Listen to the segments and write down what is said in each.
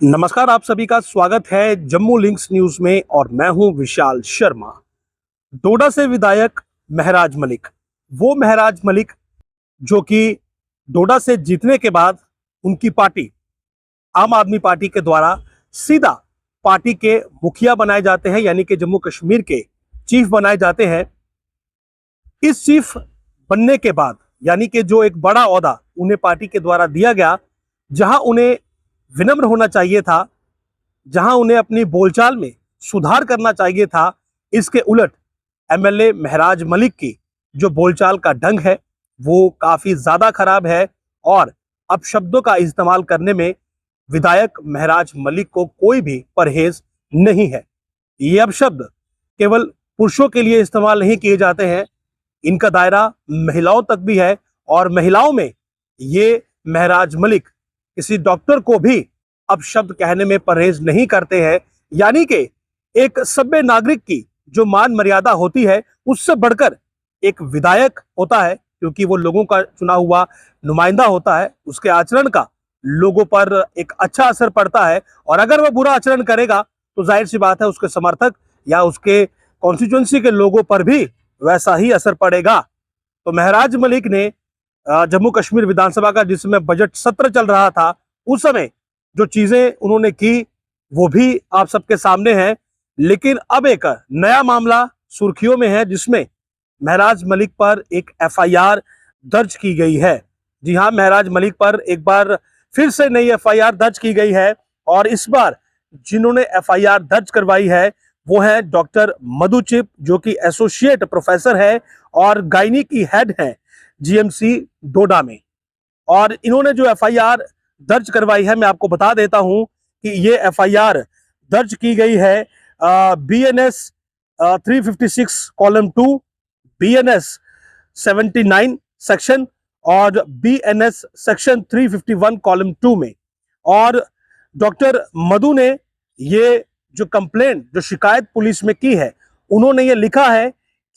नमस्कार, आप सभी का स्वागत है जम्मू लिंक्स न्यूज में और मैं हूं विशाल शर्मा। डोडा से विधायक महराज मलिक, वो महराज मलिक जो कि डोडा से जीतने के बाद उनकी पार्टी आम आदमी पार्टी के द्वारा सीधा पार्टी के मुखिया बनाए जाते हैं, यानी कि जम्मू कश्मीर के चीफ बनाए जाते हैं। इस चीफ बनने के बाद यानी कि जो एक बड़ा ओहदा उन्हें पार्टी के द्वारा दिया गया, जहां उन्हें विनम्र होना चाहिए था, जहां उन्हें अपनी बोलचाल में सुधार करना चाहिए था, इसके उलट एमएलए महराज मलिक की जो बोलचाल का ढंग है वो काफी ज्यादा खराब है और अपशब्दों का इस्तेमाल करने में विधायक महराज मलिक को कोई भी परहेज नहीं है। ये अपशब्द केवल पुरुषों के लिए इस्तेमाल नहीं किए जाते हैं, इनका दायरा महिलाओं तक भी है और महिलाओं में ये महराज मलिक किसी डॉक्टर को भी अपशब्द कहने में परहेज नहीं करते हैं। यानी कि एक सभ्य नागरिक की जो मान मर्यादा होती है उससे बढ़कर एक विधायक होता है, क्योंकि वो लोगों का चुना हुआ नुमाइंदा होता है। उसके आचरण का लोगों पर एक अच्छा असर पड़ता है और अगर वह बुरा आचरण करेगा तो जाहिर सी बात है उसके समर्थक या उसके कॉन्स्टिट्यूएंसी के लोगों पर भी वैसा ही असर पड़ेगा। तो महराज मलिक ने जम्मू कश्मीर विधानसभा का जिस समय बजट सत्र चल रहा था उस समय जो चीजें उन्होंने की वो भी आप सबके सामने है। लेकिन अब एक नया मामला सुर्खियों में है जिसमें महराज मलिक पर एक एफआईआर दर्ज की गई है। जी हां, महराज मलिक पर एक बार फिर से नई एफआईआर दर्ज की गई है और इस बार जिन्होंने एफआईआर दर्ज करवाई है वो है डॉक्टर मधु चिप, जो कि एसोसिएट प्रोफेसर है और गायनी की हेड है जीएमसी डोडा में। और इन्होंने जो एफआईआर दर्ज करवाई है मैं आपको बता देता हूं कि ये एफआईआर दर्ज की गई है बीएनएस 356:2, बीएनएस 79 सेक्शन और बीएनएस सेक्शन 351:2 में। और डॉक्टर मधु ने ये जो कंप्लेंट जो शिकायत पुलिस में की है उन्होंने ये लिखा है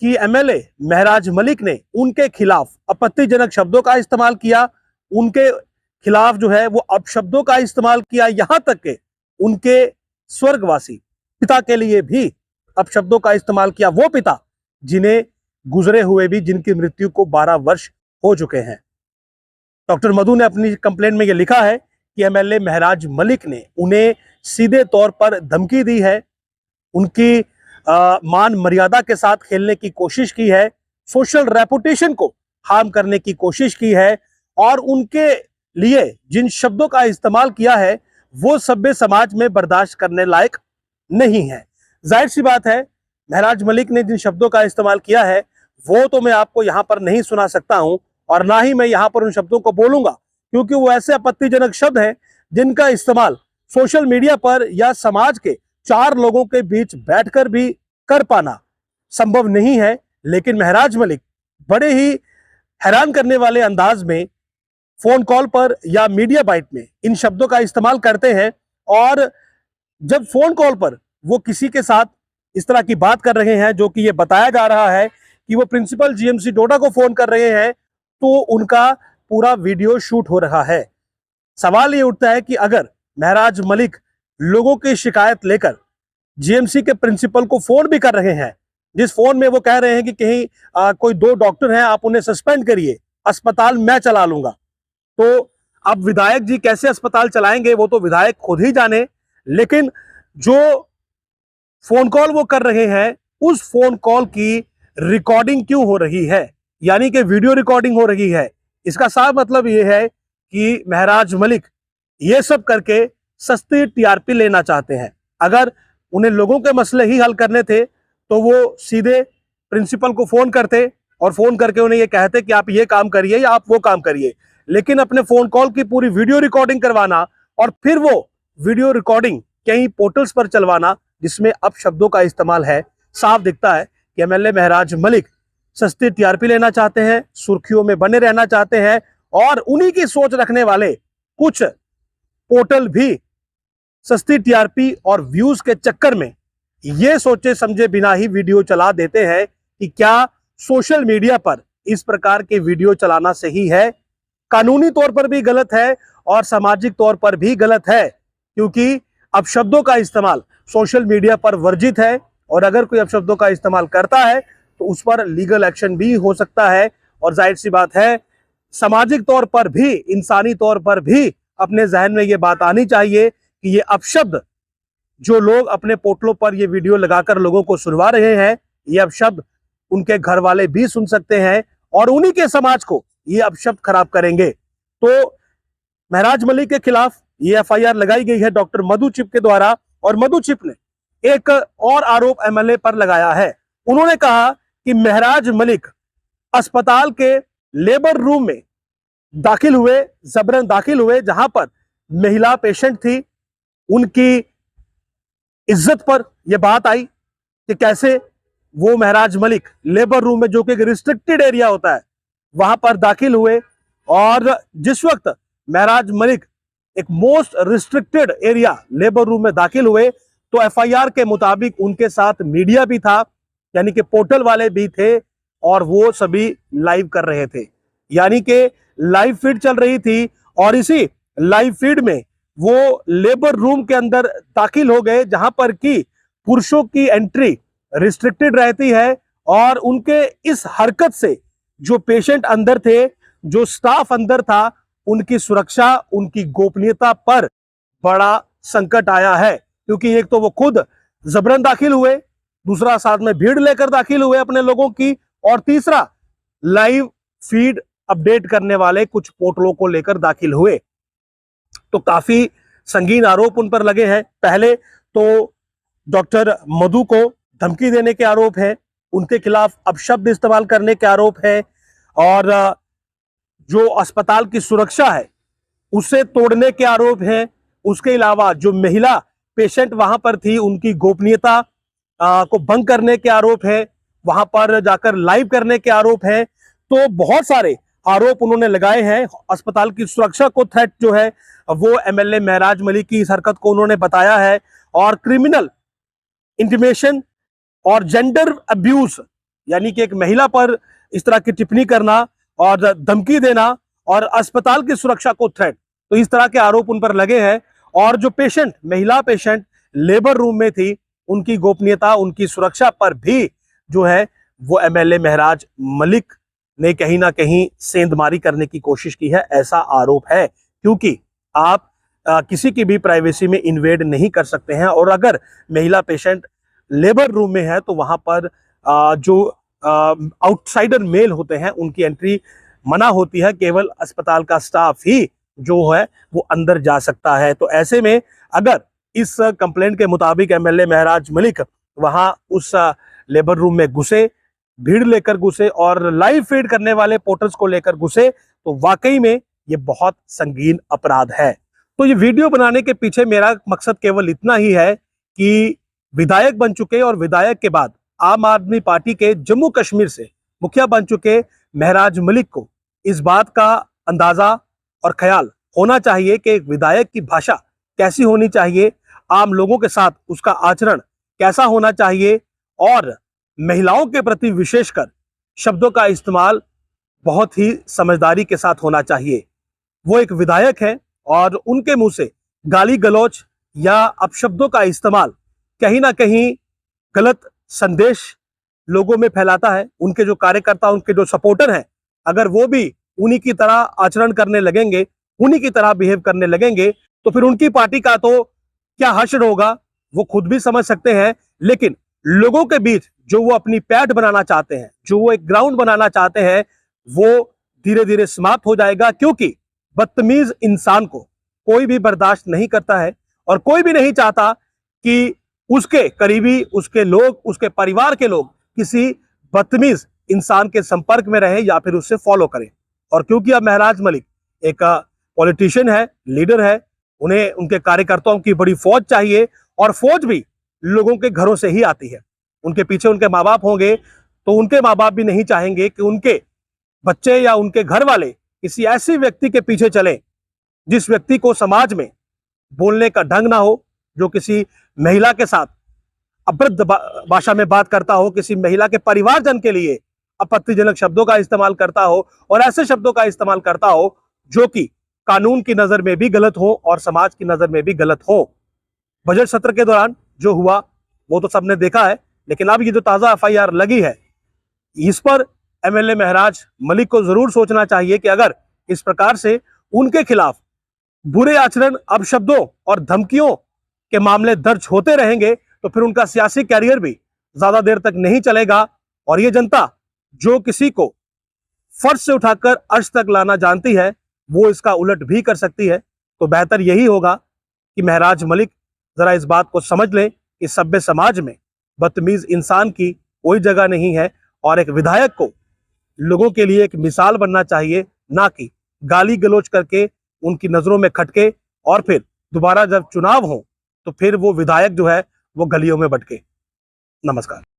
कि एमएलए महराज मलिक ने उनके खिलाफ आपत्तिजनक शब्दों का इस्तेमाल किया, उनके खिलाफ जो है वो अपशब्दों का इस्तेमाल किया, यहां तक कि उनके स्वर्गवासी पिता के लिए भी अपशब्दों का इस्तेमाल किया, वो पिता जिन्हें गुजरे हुए भी जिनकी मृत्यु को 12 वर्ष हो चुके हैं। डॉक्टर मधु ने अपनी कंप्लेंट में यह लिखा है कि एमएलए महराज मलिक ने उन्हें सीधे तौर पर धमकी दी है, उनकी मान मर्यादा के साथ खेलने की कोशिश की है, सोशल रेपुटेशन को हार्म करने की कोशिश की है और उनके लिए जिन शब्दों का इस्तेमाल किया है वो सभ्य समाज में बर्दाश्त करने लायक नहीं है। जाहिर सी बात है महराज मलिक ने जिन शब्दों का इस्तेमाल किया है वो तो मैं आपको यहां पर नहीं सुना सकता हूं और ना ही मैं यहां पर उन शब्दों को बोलूंगा, क्योंकि वो ऐसे आपत्तिजनक शब्द हैं जिनका इस्तेमाल सोशल मीडिया पर या समाज के 4 लोगों के बीच बैठकर भी कर पाना संभव नहीं है। लेकिन महराज मलिक बड़े ही हैरान करने वाले अंदाज में फोन कॉल पर या मीडिया बाइट में इन शब्दों का इस्तेमाल करते हैं और जब फोन कॉल पर वो किसी के साथ इस तरह की बात कर रहे हैं जो कि ये बताया जा रहा है कि वो प्रिंसिपल जीएमसी डोडा को फोन कर रहे हैं, तो उनका पूरा वीडियो शूट हो रहा है। सवाल ये उठता है कि अगर महराज मलिक लोगों की शिकायत लेकर जीएमसी के प्रिंसिपल को फोन भी कर रहे हैं, जिस फोन में वो कह रहे हैं कि कहीं कोई 2 डॉक्टर हैं आप उन्हें सस्पेंड करिए, अस्पताल मैं चला लूंगा, तो अब विधायक जी कैसे अस्पताल चलाएंगे वो तो विधायक खुद ही जाने। लेकिन जो फोन कॉल वो कर रहे हैं उस फोन कॉल की रिकॉर्डिंग क्यों हो रही है, यानी कि वीडियो रिकॉर्डिंग हो रही है। इसका साफ मतलब ये है कि महराज मलिक ये सब करके सस्ती टीआरपी लेना चाहते हैं। अगर उन्हें लोगों के मसले ही हल करने थे तो वो सीधे प्रिंसिपल को फोन करते और फोन करके उन्हें ये कहते कि आप ये काम करिए या आप वो काम करिए। लेकिन अपने फोन कॉल की पूरी वीडियो रिकॉर्डिंग करवाना और फिर वो वीडियो रिकॉर्डिंग कई पोर्टल्स पर चलवाना जिसमें अपशब्दों का इस्तेमाल है, साफ दिखता है कि एमएलए महराज मलिक सस्ती टीआरपी लेना चाहते हैं, सुर्खियों में बने रहना चाहते हैं और उन्हीं की सोच रखने वाले कुछ पोर्टल भी सस्ती टीआरपी और व्यूज के चक्कर में ये सोचे समझे बिना ही वीडियो चला देते हैं कि क्या सोशल मीडिया पर इस प्रकार के वीडियो चलाना सही है। कानूनी तौर पर भी गलत है और सामाजिक तौर पर भी गलत है। क्योंकि अपशब्दों का इस्तेमाल सोशल मीडिया पर वर्जित है और अगर कोई अपशब्दों का इस्तेमाल करता है तो उस पर लीगल एक्शन भी हो सकता है। और जाहिर सी बात है, सामाजिक तौर पर भी, इंसानी तौर पर भी अपने जहन में ये बात आनी चाहिए कि ये अपशब्द जो लोग अपने पोर्टलों पर ये वीडियो लगाकर लोगों को सुनवा रहे हैं, ये अपशब्द उनके घर वाले भी सुन सकते हैं और उन्हीं के समाज को ये अपशब्द खराब करेंगे। तो महराज मलिक के खिलाफ ये एफआईआर लगाई गई है डॉक्टर मधु चिप के द्वारा और मधु चिप ने एक और आरोप एमएलए पर लगाया है। उन्होंने कहा कि महराज मलिक अस्पताल के लेबर रूम में दाखिल हुए, जबरन दाखिल हुए, जहां पर महिला पेशेंट थी। उनकी इज्जत पर यह बात आई कि कैसे वो महराज मलिक लेबर रूम में, जो कि एक रिस्ट्रिक्टेड एरिया होता है, वहां पर दाखिल हुए और जिस वक्त महराज मलिक एक most restricted area labour room में दाखिल हुए तो एफआईआर के मुताबिक उनके साथ मीडिया भी था, यानी कि पोर्टल वाले भी थे और वो सभी लाइव कर रहे थे, यानी कि लाइव फीड चल रही थी। और इसी लाइव फीड में वो लेबर रूम के अंदर दाखिल हो गए जहां पर कि पुरुषों की एंट्री रिस्ट्रिक्टेड रहती है और उनके इस हरकत से जो पेशेंट अंदर थे, जो स्टाफ अंदर था, उनकी सुरक्षा, उनकी गोपनीयता पर बड़ा संकट आया है। क्योंकि एक तो वो खुद जबरन दाखिल हुए, दूसरा साथ में भीड़ लेकर दाखिल हुए अपने लोगों की, और तीसरा लाइव फीड अपडेट करने वाले कुछ पोर्टलों को लेकर दाखिल हुए। तो काफी संगीन आरोप उन पर लगे हैं। पहले तो डॉक्टर मधु को धमकी देने के आरोप है, उनके खिलाफ अपशब्द इस्तेमाल करने के आरोप है और जो अस्पताल की सुरक्षा है उसे तोड़ने के आरोप है। उसके अलावा जो महिला पेशेंट वहां पर थी, उनकी गोपनीयता को भंग करने के आरोप है, वहां पर जाकर लाइव करने के आरोप है। तो बहुत सारे आरोप उन्होंने लगाए हैं। अस्पताल की सुरक्षा को थ्रेट जो है वो एमएलए महराज मलिक की इस हरकत को उन्होंने बताया है और क्रिमिनल इंटिमेशन और जेंडर अब्यूज, यानी कि एक महिला पर इस तरह की टिप्पणी करना और धमकी देना और अस्पताल की सुरक्षा को थ्रेट, तो इस तरह के आरोप उन पर लगे हैं। और जो पेशेंट, महिला पेशेंट लेबर रूम में थी, उनकी गोपनीयता, उनकी सुरक्षा पर भी जो है वो एमएलए महराज मलिक ने कहीं ना कहीं सेंधमारी करने की कोशिश की है, ऐसा आरोप है। क्योंकि आप किसी की भी प्राइवेसी में इन्वेड नहीं कर सकते हैं और अगर महिला पेशेंट लेबर रूम में है तो वहां पर जो आउटसाइडर मेल होते हैं उनकी एंट्री मना होती है, केवल अस्पताल का स्टाफ ही जो है वो अंदर जा सकता है। तो ऐसे में अगर इस कंप्लेंट के मुताबिक एमएलए महराज मलिक वहां उस लेबर रूम में घुसे, भीड़ लेकर घुसे और लाइव फीड करने वाले पोर्टल्स को लेकर घुसे, तो वाकई में ये बहुत संगीन अपराध है। तो ये वीडियो बनाने के पीछे मेरा मकसद केवल इतना ही है कि विधायक बन चुके और विधायक के बाद आम आदमी पार्टी के जम्मू कश्मीर से मुखिया बन चुके महराज मलिक को इस बात का अंदाजा और ख्याल होना चाहिए कि एक विधायक की भाषा कैसी होनी चाहिए, आम लोगों के साथ उसका आचरण कैसा होना चाहिए और महिलाओं के प्रति विशेषकर शब्दों का इस्तेमाल बहुत ही समझदारी के साथ होना चाहिए। वो एक विधायक है और उनके मुंह से गाली गलौज या अपशब्दों का इस्तेमाल कहीं ना कहीं गलत संदेश लोगों में फैलाता है। उनके जो कार्यकर्ता, उनके जो सपोर्टर हैं, अगर वो भी उन्हीं की तरह आचरण करने लगेंगे, उन्हीं की तरह बिहेव करने लगेंगे, तो फिर उनकी पार्टी का तो क्या हश्र होगा वो खुद भी समझ सकते हैं। लेकिन लोगों के बीच जो वो अपनी पैठ बनाना चाहते हैं, जो वो एक ग्राउंड बनाना चाहते हैं, वो धीरे धीरे समाप्त हो जाएगा। क्योंकि बदतमीज इंसान को कोई भी बर्दाश्त नहीं करता है और कोई भी नहीं चाहता कि उसके करीबी, उसके लोग, उसके परिवार के लोग किसी बदतमीज इंसान के संपर्क में रहे या फिर उससे फॉलो करें। और क्योंकि अब महराज मलिक एक पॉलिटिशियन है, लीडर है, उन्हें उनके कार्यकर्ताओं की बड़ी फौज चाहिए और फौज भी लोगों के घरों से ही आती है। उनके पीछे उनके माँ बाप होंगे तो उनके माँ बाप भी नहीं चाहेंगे कि उनके बच्चे या उनके घर वाले किसी ऐसे व्यक्ति के पीछे चले जिस व्यक्ति को समाज में बोलने का ढंग ना हो, जो किसी महिला के साथ अभद्र भाषा में बात करता हो, किसी महिला के परिवारजन के लिए आपत्तिजनक शब्दों का इस्तेमाल करता हो और ऐसे शब्दों का इस्तेमाल करता हो जो कि कानून की नजर में भी गलत हो और समाज की नजर में भी गलत हो। बजट सत्र के दौरान जो हुआ वो तो सबने देखा है, लेकिन अब ये जो ताजा एफआईआर लगी है इस पर एमएलए महराज मलिक को जरूर सोचना चाहिए कि अगर इस प्रकार से उनके खिलाफ बुरे आचरण, अपशब्दों और धमकियों के मामले दर्ज होते रहेंगे तो फिर उनका सियासी कैरियर भी ज्यादा देर तक नहीं चलेगा। और ये जनता जो किसी को फर्श से उठाकर अर्श तक लाना जानती है वो इसका उलट भी कर सकती है। तो बेहतर यही होगा कि महराज मलिक जरा इस बात को समझ लें कि सभ्य समाज में बदतमीज इंसान की कोई जगह नहीं है और एक विधायक को लोगों के लिए एक मिसाल बनना चाहिए, ना कि गाली गलौज करके उनकी नजरों में खटके और फिर दोबारा जब चुनाव हो तो फिर वो विधायक जो है वो गलियों में भटके। नमस्कार।